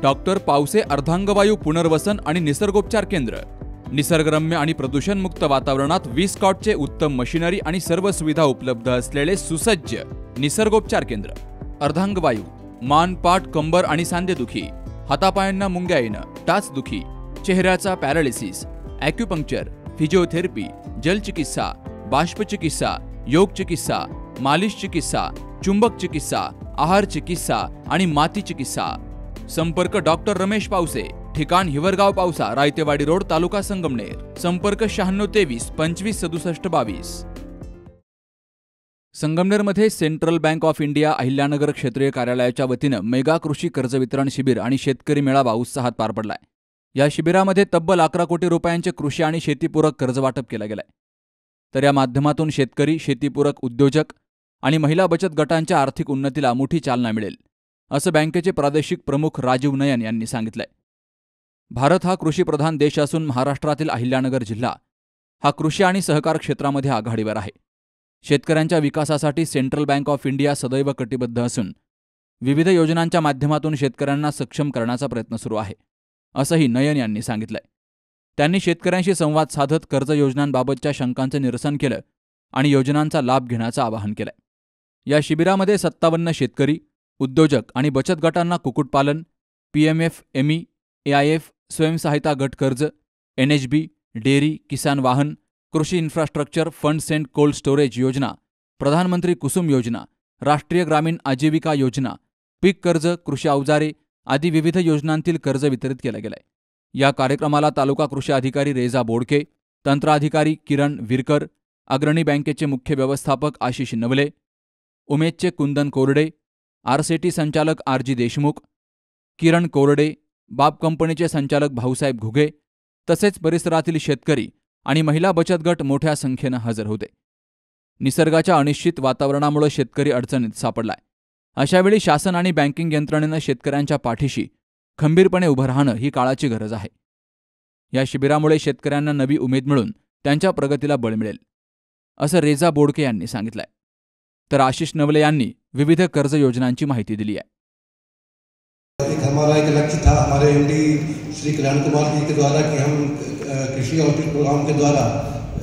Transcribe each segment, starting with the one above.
Doctor Pawase अर्धांगवायू पुनर्वसन आणि निसर्गोपचार केंद्र, निसर्गरम्य आणि प्रदूषणमुक्त वातावरणात 20 कॉटचे उत्तम मशिनरी आणि सर्व सुविधा उपलब्ध असलेले सुसज्ज निसर्गोपचार केंद्र। अर्धांगवायू, मान, पाठ, कंबर आणि सांधेदुखी, हातापायांना मुंग्या येणं, टाचदुखी, चेहऱ्याचा पॅरालिसिस, ॲक्युपंक्चर, फिजिओथेरपी, जलचिकित्सा, बाष्पचिकित्सा, योग चिकित्सा, मालिश चिकित्सा, चुंबक चिकित्सा, आहार चिकित्सा आणि माती चिकित्सा। संपर्क डॉक्टर रमेश पावसे, ठिकाण हिवरगाव पावसा, रायतेवाडी रोड, तालुका संगमनेर। संपर्क 9623 25 67 22। संगमनेरमध्ये central bank of India Ahilyanagar क्षेत्रीय कार्यालयाच्या वतीनं मेगा कृषी कर्ज वितरण शिबिर आणि शेतकरी मेळावा उत्साहात पार पडलाय। या शिबिरामध्ये तब्बल 11 कोटी रुपयांचे कृषी आणि शेतीपूरक कर्ज वाटप केलं गेलंय। तर या माध्यमातून शेतकरी, शेतीपूरक उद्योजक आणि महिला बचत गटांच्या आर्थिक उन्नतीला मोठी चालना मिळेल, असं बँकेचे प्रादेशिक प्रमुख राजीव नयन यांनी सांगितलंय। भारत हा कृषीप्रधान देश असून महाराष्ट्रातील अहिल्यानगर जिल्हा हा कृषी आणि सहकार क्षेत्रामध्ये आघाडीवर आहे। शेतकऱ्यांच्या विकासासाठी सेंट्रल बँक ऑफ इंडिया सदैव कटिबद्ध असून विविध योजनांच्या माध्यमातून शेतकऱ्यांना सक्षम करण्याचा प्रयत्न सुरू आहे, असंही नयन यांनी सांगितलंय। त्यांनी शेतकऱ्यांशी संवाद साधत कर्ज योजनांबाबतच्या शंकांचं निरसन केलं आणि योजनांचा लाभ घेण्याचं आवाहन केलंय। या शिबिरामध्ये 57 शेतकरी, उद्योजक आणि बचत गटांना कुक्कुटपालन, PMFME, AIF, स्वयंसहायता गट कर्ज, NHB, डेअरी, किसान वाहन, कृषी infrastructure funds and cold storage योजना, प्रधानमंत्री कुसुम योजना, राष्ट्रीय ग्रामीण आजीविका योजना, पीक कर्ज, कृषी अवजारे आदी विविध योजनांतील कर्ज वितरित केलं गेलंय। या कार्यक्रमाला तालुका कृषी अधिकारी रेजा बोडके, तंत्राधिकारी किरण विरकर, अग्रणी बँकेचे मुख्य व्यवस्थापक आशिष नवले, उमेदचे कुंदन कोरडे, RCT संचालक RG देशमुख, किरण कोरडे, बाब कंपनीचे संचालक भाऊसाहेब घुगे तसेच परिसरातील शेतकरी आणि महिला बचत गट मोठ्या संख्येनं हजर होते। निसर्गाच्या अनिश्चित वातावरणामुळे शेतकरी अडचणीत सापडलाय। अशावेळी शासन आणि बँकिंग यंत्रणेनं शेतकऱ्यांच्या पाठीशी खंबीरपणे उभं राहणं ही काळाची गरज आहे। या शिबिरामुळे शेतकऱ्यांना नवी उमेद मिळून त्यांच्या प्रगतीला बळ मिळेल, असं रेजा बोडके यांनी सांगितलंय। तर आशिष नवले यांनी विविध कर्ज योजनांची माहिती दिली आहे। हमारा एक लक्ष्य था हमारे MD श्री कल्याण कुमार जी के द्वारा कि हम कृषि आउटरीच प्रोग्राम के द्वारा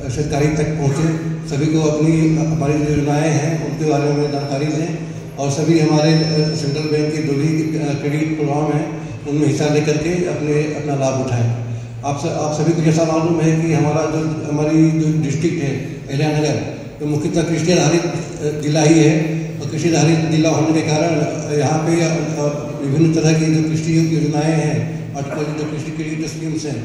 शेतकारी तक पहुँचे, सभी को हमारी जो योजनाएँ हैं उनके बारे में जानकारी दें और सभी हमारे सेंट्रल बैंक के जो भी क्रेडिट प्रोग्राम हैं उनमें हिस्सा लेकर के अपना लाभ उठाएं। आप सभी को जैसा मालूम है कि हमारी जो डिस्ट्रिक्ट है अहिल्यानगर तो मुख्यतः कृषि आधारित जिला ही है और कृषि आधारित जिला होने के कारण यहाँ पे विभिन्न तरह की जो कृषि योजनाएँ हैं और जो कृषि क्रेडिट स्कीम्स हैं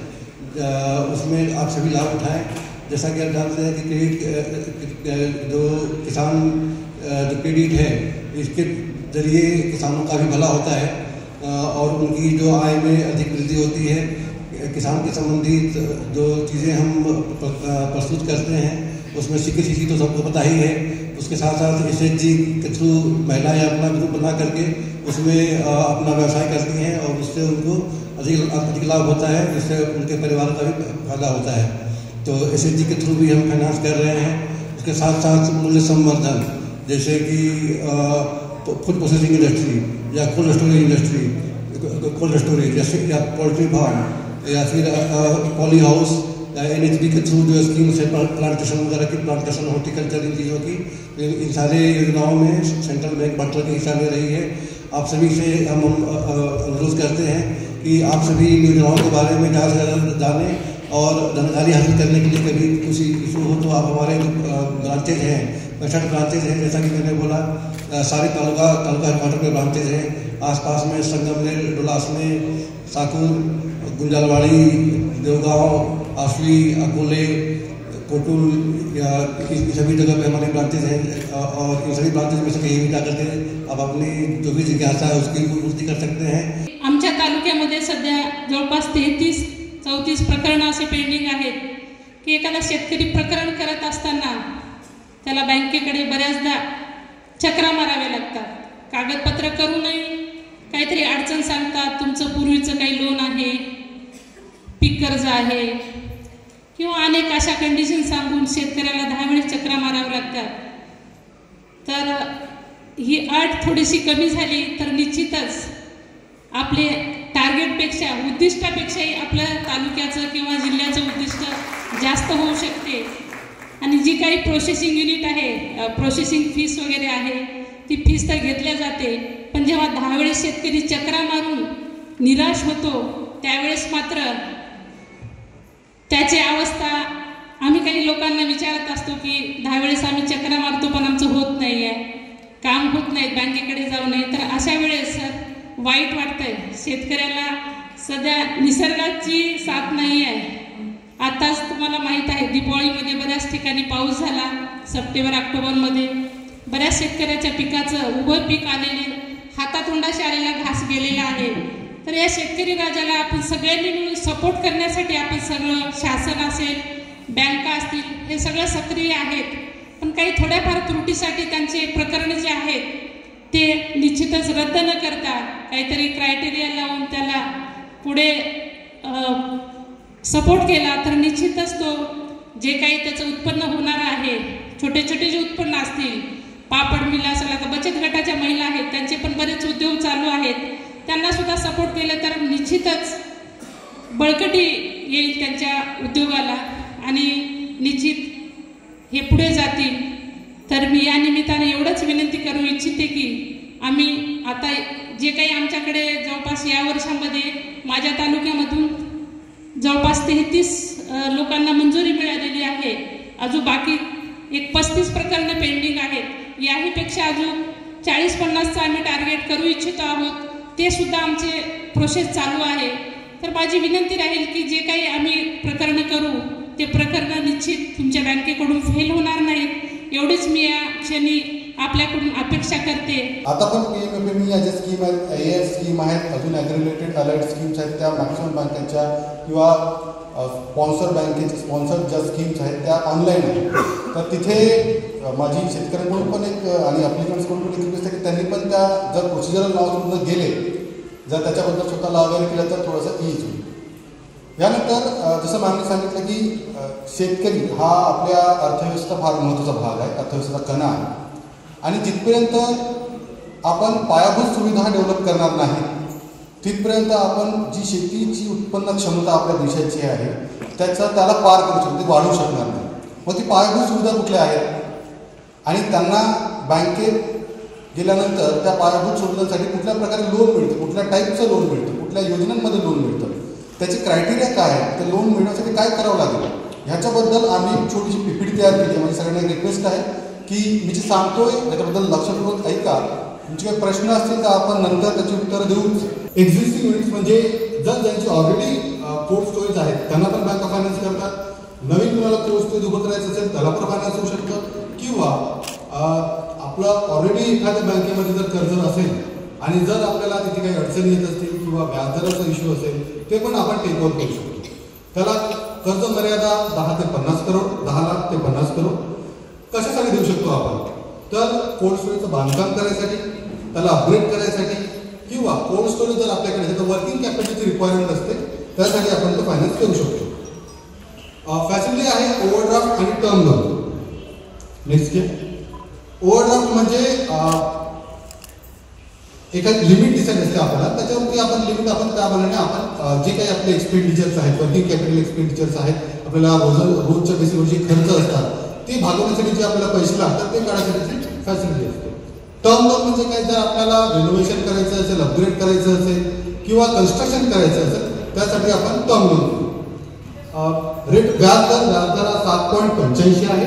उसमें आप सभी लाभ उठाएं। जैसा कि आप जानते हैं कि क्रेडिट जो किसान जो क्रेडिट है इसके जरिए किसानों का भी भला होता है और उनकी जो आय में अधिक वृद्धि होती है। किसान के संबंधित जो चीज़ें हम प्रस्तुत करते हैं उसमें CKCC तो सबको पता ही है, उसके साथ साथ SHG के थ्रू महिलाएं अपना ग्रुप बना करके उसमें अपना व्यवसाय करती हैं और उससे उनको अधिक लाभ होता है, जिससे उनके परिवार का भी फायदा होता है। तो SHG के थ्रू भी हम फाइनेंस कर रहे हैं। उसके साथ साथ मूल्य संवर्धन जैसे कि फूड प्रोसेसिंग इंडस्ट्री या कोल्ड स्टोरेज जैसे या पोल्ट्री फार्म या फिर पॉली हाउस या NHB के थ्रू जो स्कीम्स है प्लांटेशन वगैरह की, प्लांटेशन हॉर्टिकल्चर इन चीज़ों की, इन सारे योजनाओं में सेंट्रल बैंक बढ़ के हिस्सा ले रही है। आप सभी से हम अनुरोध करते हैं कि आप सभी इन योजनाओं के बारे में ज़्यादा से ज़्यादा जानें और जानकारी हासिल करने के लिए कभी किसी इशू हो तो आप हमारे ब्रांचेज हैं, 65 ब्रांचेज हैं, जैसा कि मैंने बोला सारे तालुका हेडक्वार्टर में ब्रांचेज हैं। आसपास में संगमनेर, डुलासने, साकुर, गुंजालवाड़ी, देवगांव, आसवी, अकोले, कोटुल या सभी जगह पे हमारे ब्रांचेज हैं और इन सभी ब्रांचेज में से कहीं भी जाकर के आप अपनी जो भी जिज्ञासा है उसकी पूर्ति कर सकते हैं। आमच्या तालुक्यामध्ये सध्या जवळपास 33-34 प्रकरणं असे पेंडिंग आहेत की एखादा शेतकरी प्रकरण करत असताना त्याला बँकेकडे बऱ्याचदा चक्रा माराव्या लागतात। कागदपत्र करूनही काहीतरी अडचण सांगतात, तुमचं पूर्वीचं काही लोन आहे, पीक कर्ज आहे किंवा अनेक अशा कंडिशन सांगून शेतकऱ्याला 10 वेळेस चक्रा माराव्या लागतात। तर ही अट थोडीशी कमी झाली तर निश्चितच आपले टार्गेट टार्गेटपेक्षा उद्दिष्टापेक्षाही आपल्या तालुक्याचं किंवा जिल्ह्याचं उद्दिष्ट जास्त होऊ शकते. आणि जी काही प्रोसेसिंग युनिट आहे, प्रोसेसिंग फीस वगैरे आहे, ती फीस तर घेतल्या जाते, पण जेव्हा 10 वेळेस शेतकरी चक्रा मारून निराश होतो त्यावेळेस मात्र त्याची अवस्था आम्ही काही लोकांना विचारत असतो की 10 वेळेस आम्ही चक्रा मारतो पण आमचं होत नाही आहे, काम होत नाही, बँकेकडे जाऊ नये. तर अशा वेळेस वाईट वाटतंय. शेतकऱ्याला सध्या निसर्गाची साथ नाही आहे. आताच तुम्हाला माहीत आहे दिवाळीमध्ये बऱ्याच ठिकाणी पाऊस झाला, सप्टेंबर ऑक्टोबरमध्ये बऱ्याच शेतकऱ्याच्या पिकाचं उभं पीक आलेले, हातातोंडाशी आलेला घास गेलेला आहे. तर या शेतकरी राजाला आपण सगळ्यांनी मिळून सपोर्ट करण्यासाठी आपण सगळं शासन असेल, बँका असतील, हे सगळं सक्रिय आहेत. पण काही थोड्याफार त्रुटीसाठी त्यांचे प्रकरण जे आहेत ते निश्चितच रद्द न करता काहीतरी क्रायटेरिया लावून त्याला पुढे सपोर्ट केला तर निश्चितच तो जे काही त्याचं उत्पन्न होणार आहे, छोटे छोटे जे उत्पन्न असतील, पापड मिल असेल, आता बचत गटाच्या महिला आहेत त्यांचे पण बरेच उद्योग चालू आहेत, त्यांना सुद्धा सपोर्ट केलं तर निश्चितच बळकटी येईल त्यांच्या उद्योगाला आणि निश्चित हे पुढे जातील. तर मी या निमित्ताने एवढंच विनंती करू इच्छिते की आम्ही आता जे काही आमच्याकडे जवळपास या वर्षामध्ये माझ्या तालुक्यामधून जवळपास 33 लोकांना मंजुरी मिळालेली आहे. अजून बाकी एक 35 प्रकरणं पेंडिंग आहेत. याहीपेक्षा अजून 40-50चं आम्ही टार्गेट करू इच्छितो आहोत. ते सुद्धा आमचे प्रोसेस चालू आहे. तर माझी विनंती राहील की जे काही आम्ही प्रकरणं करू ते प्रकरणं निश्चित तुमच्या बँकेकडून फेल होणार नाहीत, एवढीच मी या क्षणी आपल्याकडून अपेक्षा करते. आता पण PMFME या ज्या स्कीम आहेत, AIF स्कीम आहेत, अजून ॲग्रिलेटेड अलाइड स्कीम्स आहेत, त्या मॅक्सिमम बँकांच्या किंवा स्पॉन्सर बँकेच्या स्पॉन्सर ज्या स्कीम्स आहेत त्या ऑनलाईन आहेत. तर तिथे माझी शेतकऱ्यांकडून पण एक आणि अप्लिकंट्सकडून पण एक रिक्वेस्ट आहे की त्यांनी पण त्या जर प्रोसिजरल नॉर्म्समधून गेले, जर त्याच्याबद्दल स्वतःला अवेअर केलं तर थोडंसं ईज होईल. यानंतर जसं मॅमने सांगितलं की शेतकरी हा आपल्या अर्थव्यवस्थेचा फार महत्त्वाचा भाग आहे, अर्थव्यवस्थेचा कणा आहे. आणि जिथपर्यंत आपण पायाभूत सुविधा डेव्हलप करणार नाही तिथपर्यंत आपण जी शेतीची उत्पन्न क्षमता आपल्या देशाची आहे त्याला पार करू शकतो, ती वाढवू शकणार नाही. मग ती पायाभूत सुविधा कुठल्या आहेत आणि त्यांना बँकेत गेल्यानंतर त्या पायाभूत सुविधांसाठी कुठल्या प्रकारे लोन मिळतं, कुठल्या टाईपचं लोन मिळतं, कुठल्या योजनांमध्ये लोन मिळतं, त्याचे क्रायटेरिया काय आहे, ते लोन मिळवण्यासाठी काय करावं लागेल, ह्याच्याबद्दल आम्ही छोटीशी PPT तयार केली आहे. म्हणजे सगळ्यांना एक रिक्वेस्ट आहे की मी जे सांगतोय त्याच्याबद्दल लक्षपूर्वक ऐका. तुमचे काही प्रश्न असतील तर आपण नंतर त्याची उत्तरं देऊच. एक्झिस्टिंग युनिट्स म्हणजे जर ज्यांची ऑलरेडी कोल्ड स्टोरेज आहेत त्यांना पण बँक फायनान्स करतात. नवीन कुणाला कोल्ड स्टोरेज उभं करायचं असेल त्याला पण फायनान्स होऊ शकतं. किंवा आपलं ऑलरेडी एखाद्या बँकेमध्ये जर कर्ज असेल आणि जर आपल्याला तिथे काही अडचणी येत असतील किंवा व्याजदराचा इश्यू असेल ते पण आपण टेक ओव्हर करू शकतो. त्याला कर्ज मर्यादा 10 ते 50 करोड, 10 लाख ते 50 करोड कशासाठी देऊ शकतो आपण, तर कोल्ड स्टोरेजचं बांधकाम करायसाठी, त्याला अपग्रेड करायसाठी किंवा कोल्ड स्टोरेज जर आपल्याकडे तर वर्किंग कॅपॅसिटीची रिक्वायरमेंट असते त्यासाठी आपण तो फायनान्स करू शकतो. फॅसिलिटी आहे ओव्हरड्राफ्ट आणि टर्म लोन. नेक्स्ट ओव्हरड्राफ्ट म्हणजे एखादी लिमिट डिसाईड असते आपल्याला, त्याच्यावरती आपण लिमिट आपण त्याप्रमाणे आपण जे काही आपले एक्सपेंडिचर्स आहेत, वर्किंग कॅपिटल एक्सपेंडिचर्स आहेत, आपल्याला रोजच्या बेसिसवर जे खर्च असतात ते भागवण्यासाठी जे आपल्याला पैसे लागतात ते काढण्यासाठी फॅसिलिटी असते. टर्म लोन म्हणजे काय, जर आपल्याला रिनोव्हेशन करायचं असेल, अपग्रेड करायचं असेल किंवा कन्स्ट्रक्शन करायचं असेल त्यासाठी आपण टर्म लोन देतो. रेट व्याजदर 7.85 आहे.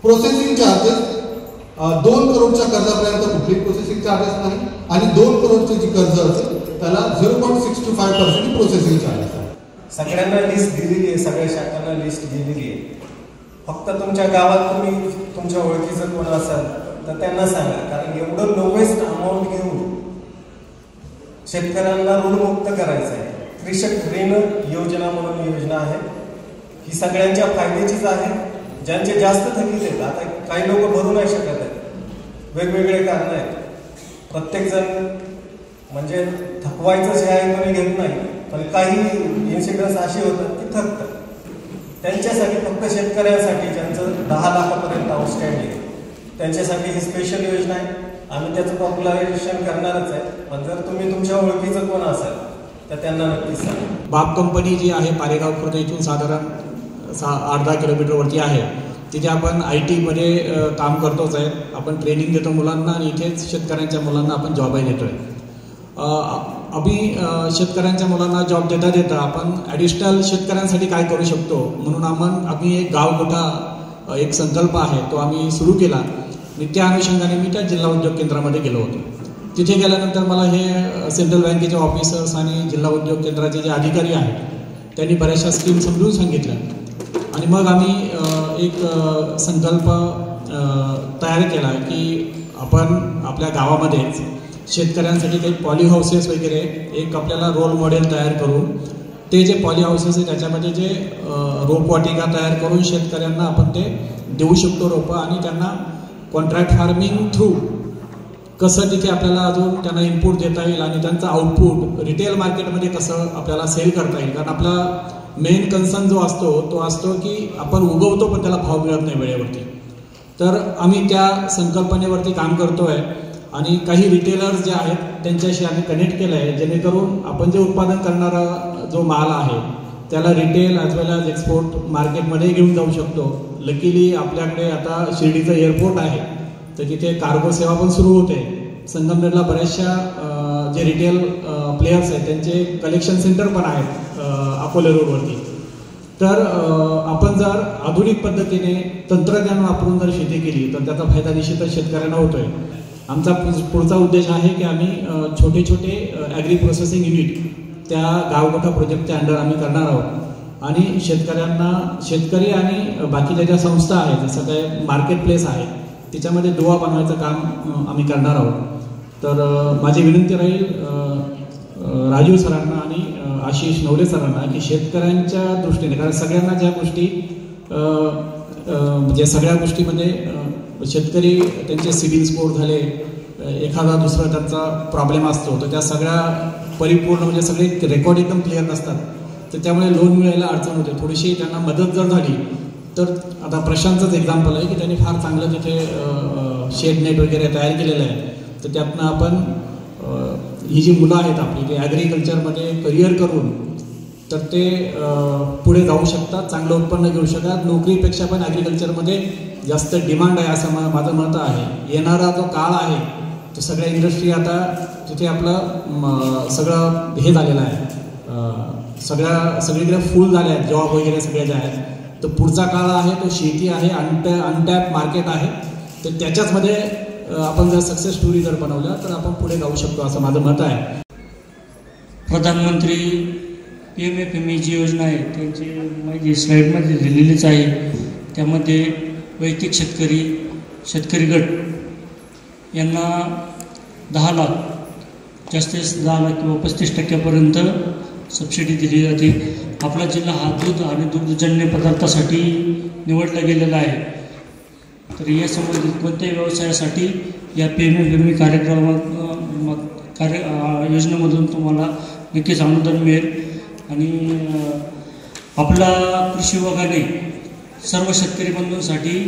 प्रोसेसिंग चार्जेस 2 करोडच्या कर्जापर्यंत कुठलीही प्रोसेसिंग चार्जेस नाही आणि 2 करोडचे जी कर्ज असेल त्याला 0.65% प्रोसेसिंग चार्जेस आहे. सगळ्यांना लिस्ट दिलेली आहे, सगळ्या शाखांना लिस्ट दिलेली आहे. फक्त तुमच्या गावात तुम्ही तुमच्या ओळखीचं कोण असाल तर त्यांना सांगा, कारण एवढं लोवेस्ट अमाऊंट घेऊन शेतकऱ्यांना ऋणमुक्त करायचं आहे. कृषक ऋण योजना म्हणून योजना आहे, ही सगळ्यांच्या फायद्याचीच आहे. ज्यांचे जास्त थकीत आहेत, आता काही लोक भरू नाही शकत आहेत, वेगवेगळे कारण आहेत. प्रत्येकजण म्हणजे थकवायचं जे आहे कोणी घेत नाही, पण काही इन्सिडेंट्स असे होतात की थकतात. त्यांच्यासाठी फक्त शेतकऱ्यांसाठी ज्यांचं 10 लाखापर्यंत आउटस्टँडिंग आहे त्यांच्यासाठी ही स्पेशल योजना आहे. आम्ही त्याचं पॉप्युलरायझेशन करणारच आहे. पण जर तुम्ही तुमच्या ओळखीचं कोण असाल त्या त्यांना नक्कीच सांगा. बाप कंपनी जी आहे पारेगाव खुर्द इथून साधारण 8-10 किलोमीटरवरती आहे. तिथे आपण IT मध्ये काम करतोच आहे. आपण ट्रेनिंग देतो मुलांना आणि इथेच शेतकऱ्यांच्या मुलांना आपण जॉबही देतोय. आम्ही शेतकऱ्यांच्या मुलांना जॉब देता देता आपण ॲडिशनल शेतकऱ्यांसाठी काय करू शकतो म्हणून आम्ही एक गावगोठा एक संकल्प आहे तो आम्ही सुरू केला. आणि त्या अनुषंगाने मी त्या जिल्हा उद्योग केंद्रामध्ये गेलो होतो. तिथे गेल्यानंतर मला हे सेंट्रल बँकेचे ऑफिसर्स आणि जिल्हा उद्योग केंद्राचे जे अधिकारी आहेत त्यांनी बऱ्याचशा स्कीम समजून सांगितल्या आणि मग आम्ही एक संकल्प तयार केला की आपण आपल्या गावामध्येच शेतकऱ्यांसाठी काही पॉली हाऊसेस वगैरे एक आपल्याला रोल मॉडेल तयार करून ते जे पॉली हाऊसेस आहे त्याच्यामध्ये जे रोपवाटिका तयार करून शेतकऱ्यांना आपण ते देऊ शकतो रोपं आणि त्यांना कॉन्ट्रॅक्ट फार्मिंग थ्रू कसं तिथे आपल्याला अजून त्यांना इनपुट देता येईल आणि त्यांचं आउटपुट रिटेल मार्केटमध्ये कसं आपल्याला सेल करता येईल. कारण आपला मेन कन्सर्न जो असतो की आपण उगवतो पण त्याला भाव मिळत नाही वेळेवरती. तर आम्ही त्या संकल्पनेवरती काम करतोय आणि काही रिटेलर्स जे आहेत त्यांच्याशी आम्ही कनेक्ट केलं आहे जेणेकरून आपण जे उत्पादन करणारा जो माल आहे त्याला रिटेल ॲज वेल ॲज एक्सपोर्ट मार्केटमध्ये घेऊन जाऊ शकतो. लकीली आपल्याकडे आता शिर्डीचं एअरपोर्ट आहे तर तिथे कार्गो सेवा पण सुरू होते. संगमनेरला बऱ्याचशा जे रिटेल प्लेयर्स आहेत त्यांचे कलेक्शन सेंटर पण आहेत अकोले रोडवरती. तर आपण जर आधुनिक पद्धतीने तंत्रज्ञान वापरून जर शेती केली तर त्याचा फायदा निश्चितच शेतकऱ्यांना होतोय. आमचा पुढचा उद्देश आहे की आम्ही छोटे ॲग्री प्रोसेसिंग युनिट त्या गावगोठा प्रोजेक्टच्या अंडर आम्ही करणार आहोत आणि शेतकरी आणि बाकीच्या ज्या संस्था आहेत जसं काय मार्केट प्लेस आहे त्याच्यामध्ये दुवा बनवायचं काम आम्ही करणार आहोत. तर माझी विनंती राहील राजीव सरांना आणि आशिष नवले सरांना की शेतकऱ्यांच्या दृष्टीने कारण सगळ्यांना ज्या गोष्टी म्हणजे सगळ्या गोष्टीमध्ये शेतकरी त्यांचे सिबिल स्कोर झाले एखादा दुसरा त्यांचा प्रॉब्लेम असतो तर त्या सगळ्या परिपूर्ण म्हणजे सगळे रेकॉर्ड एकदम क्लिअर नसतात. तर त्यामुळे लोन मिळायला अडचण होते. थोडीशी त्यांना मदत जर झाली तर आता प्रशांतच एक्झाम्पल आहे की त्यांनी फार चांगलं तिथे शेड नेट वगैरे तयार केलेलं आहे. तर त्यातनं आपण ही जी मुलं आहेत आपली ते ॲग्रिकल्चरमध्ये करिअर करून तर ते पुढे जाऊ शकतात, चांगलं उत्पन्न घेऊ शकतात. नोकरीपेक्षा पण ॲग्रिकल्चरमध्ये जास्त डिमांड आहे असं माझं मत आहे. येणारा जो काळ आहे तो सगळ्या इंडस्ट्री आता तिथे आपलं सगळं हे झालेलं आहे सगळीकडे फुल झाले आहेत जॉब वगैरे सगळे जे आहेत. तर पुढचा काळ आहे तो शेती आहे अनटॅप मार्केट आहे. तर त्याच्याचमध्ये आपण जर सक्सेस स्टोरी जर बनवल्या तर आपण पुढे जाऊ शकतो असं माझं मत आहे. प्रधानमंत्री PMFME जी योजना आहे त्यांची माहिती स्लाईडमध्ये दिलेलीच आहे. त्यामध्ये वैयक्तिक शेतकरी गट यांना 10 लाख जास्तीत जास्त 10 लाख किंवा 35% सबसिडी दिली जाते. आपला जिल्हा हा दूध आणि दुग्धजन्य पदार्थासाठी निवडला गेलेला आहे. तर या संबंधित कोणत्याही व्यवसायासाठी या PMFME योजनेमधून तुम्हाला नक्कीच अनुदान मिळेल. आणि आपला कृषी विभागाने सर्व शेतकरी बंधूंसाठी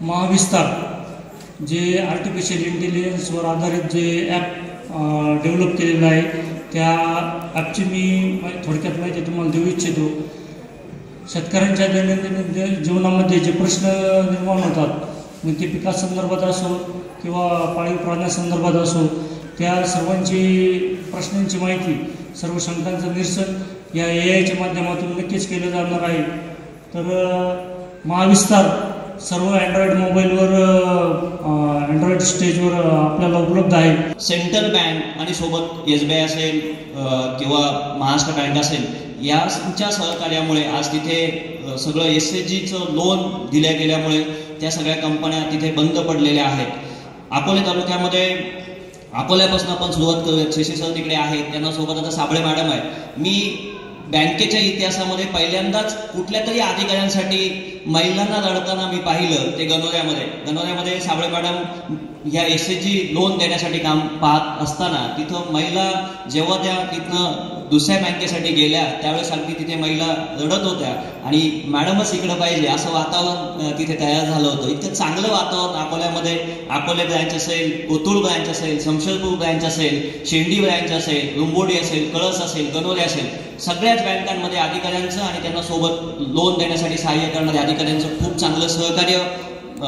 महाविस्तार जे आर्टिफिशियल इंटेलिजन्सवर आधारित जे ॲप डेव्हलप केलेलं आहे त्या ॲपची मी थोडक्यात माहिती तुम्हाला देऊ इच्छितो. शेतकऱ्यांच्या दैनंदिन जीवनामध्ये जे प्रश्न निर्माण होतात मग ते पिकासंदर्भात असो किंवा पाळीव प्राण्यासंदर्भात असो त्या सर्वांची प्रश्नांची माहिती सर्व शंकांचं निरसन या AIच्या माध्यमातून नक्कीच केलं जाणार आहे. तर महाविस्तार सर्व अँड्रॉइड मोबाईलवर अँड्रॉइड स्टेजवर आपल्याला उपलब्ध आहे. सेंट्रल बँक आणि सोबत SBI असेल किंवा महाराष्ट्र बँक असेल यांच्या सहकार्यामुळे आज तिथे सगळं SHGचं लोन दिल्या गेल्यामुळे त्या सगळ्या कंपन्या तिथे बंद पडलेल्या आहेत. अकोले तालुक्यामध्ये अकोल्यापासून आपण सुरुवात करूया. शशी सर तिकडे आहेत, त्यांना सोबत आता साबळे मॅडम आहेत. मी बँकेच्या इतिहासामध्ये पहिल्यांदाच कुठल्या तरी अधिकाऱ्यांसाठी महिलांना लढताना मी पाहिलं ते गणोऱ्यामध्ये साबळे मॅडम ह्या SHG लोन देण्यासाठी काम पाहत असताना तिथं महिला जेव्हा त्या तिथनं दुसऱ्या बँकेसाठी गेल्या त्यावेळेस अगदी तिथे महिला रडत होत्या आणि मॅडमच इकडं पाहिजे असं वातावरण तिथे तयार झालं होतं. इतकं चांगलं वातावरण अकोल्यामध्ये, अकोले ब्रँच असेल, कोथरूड ब्रँच असेल, शमशेरपूर ब्रँच असेल, शेंडी ब्रँच असेल, रुंबोडी असेल, कळस असेल, गणोरे असेल, सगळ्याच बँकांमध्ये अधिकाऱ्यांचं आणि त्यांना सोबत लोन देण्यासाठी सहाय्य करणाऱ्या अधिकाऱ्यांचं खूप चांगलं सहकार्य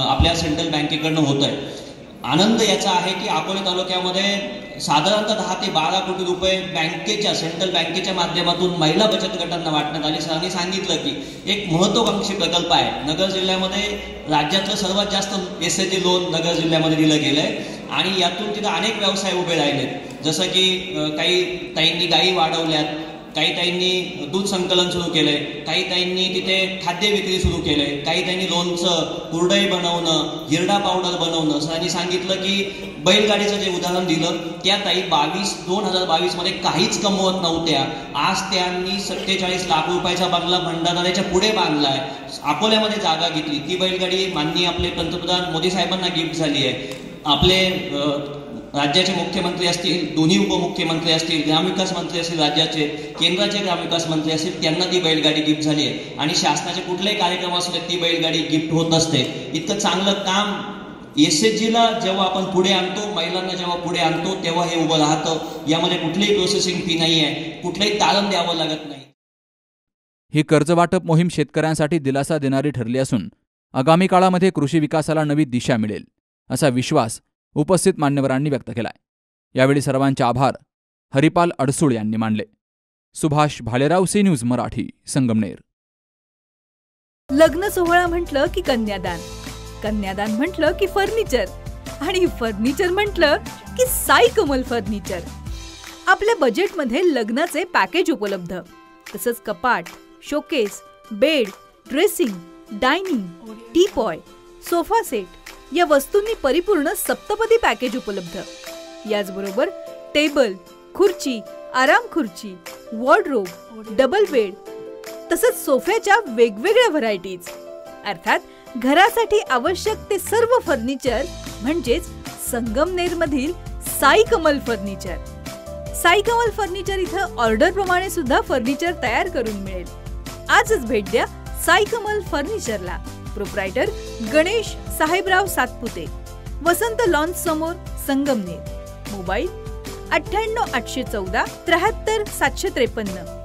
आपल्या सेंट्रल बँकेकडनं होत आहे. आनंद याचा आहे की अकोले तालुक्यामध्ये साधारणतः 10 ते 12 कोटी रुपये बँकेच्या, सेंट्रल बँकेच्या माध्यमातून महिला बचत गटांना वाटण्यात आले. सरांनी सांगितलं की एक महत्त्वाकांक्षी प्रकल्प आहे. नगर जिल्ह्यामध्ये राज्यातलं सर्वात जास्त SHG लोन नगर जिल्ह्यामध्ये दिलं गेलंय आणि यातून तिथं अनेक व्यवसाय उभे राहिलेत. जसं की काही ताईंनी गायी वाढवल्यात, काही ताईंनी दूध संकलन सुरू केलंय, काही ताईंनी तिथे खाद्य विक्री सुरू केलंय, काही ताईंनी लोणचं, कुरडई बनवणं, हिरडा पावडर बनवणं. सरांनी सांगितलं की बैलगाडीचं जे उदाहरण दिलं त्या ताई 2022 मध्ये काहीच कमवत नव्हत्या. आज त्यांनी 47 लाख रुपयाचा बंगला भंडारदऱ्याच्या पुढे बांधलाय, अकोल्यामध्ये जागा घेतली. ती बैलगाडी माननीय आपले पंतप्रधान मोदी साहेबांना गिफ्ट झाली आहे. आपले राज्याचे मुख्यमंत्री असतील, दोन्ही उपमुख्यमंत्री असतील, ग्रामविकास मंत्री असतील, राज्याचे केंद्राचे ग्रामविकास मंत्री असतील, त्यांना ती बैलगाडी गिफ्ट झाली आहे आणि शासनाचे कुठलेही कार्यक्रम असू ती बैलगाडी गिफ्ट होत असते. इतकं चांगलं काम SHGला जेव्हा आपण पुढे आणतो, महिलांना जेव्हा पुढे आणतो तेव्हा हे उभं राहतं. यामध्ये कुठलीही प्रोसेसिंग फी नाही आहे, कुठलंही तारण द्यावं लागत नाही. ही कर्जवाटप मोहीम शेतकऱ्यांसाठी दिलासा देणारी ठरली असून आगामी काळामध्ये कृषी विकासाला नवी दिशा मिळेल असा विश्वास उपस्थित मान्यवरांनी व्यक्त केलाय. यावेळी सर्वांचे आभार हरिपाल अडसूळ यांनी मानले. Subhash Bhalerao, C news Marathi, Sangamner. लग्न सोहळा म्हटलं की कन्यादान, कन्यादान म्हटलं की फर्निचर आणि फर्निचर म्हटलं की साई कमल फर्निचर. आपल्या बजेटमध्ये लग्नाचे पॅकेज उपलब्ध, तसंच कपाट, showcase, bed, dressing, dining, teapoy, sofa set या वस्तूंनी परिपूर्ण सप्तपदी पॅकेज उपलब्ध. याचबरोबर टेबल, खुर्ची, आराम खुर्ची, वॉर्डरोब, डबल बेड तसंच सोफ्याच्या वेगवेगळ्या व्हरायटीज. अर्थात घरासाठी आवश्यक ते सर्व फर्निचर म्हणजेच संगमनेरमधील साई कमल फर्निचर. साई कमल फर्निचर इथं ऑर्डर प्रमाणे सुद्धा फर्निचर तयार करून मिळेल. आजच भेट द्या साई कमल फर्निचरला. प्रोप्रायटर गणेश साहेबराव सातपुते, वसंत लॉन्च समोर, संगमनेर. मोबाईल 98 814 73 753.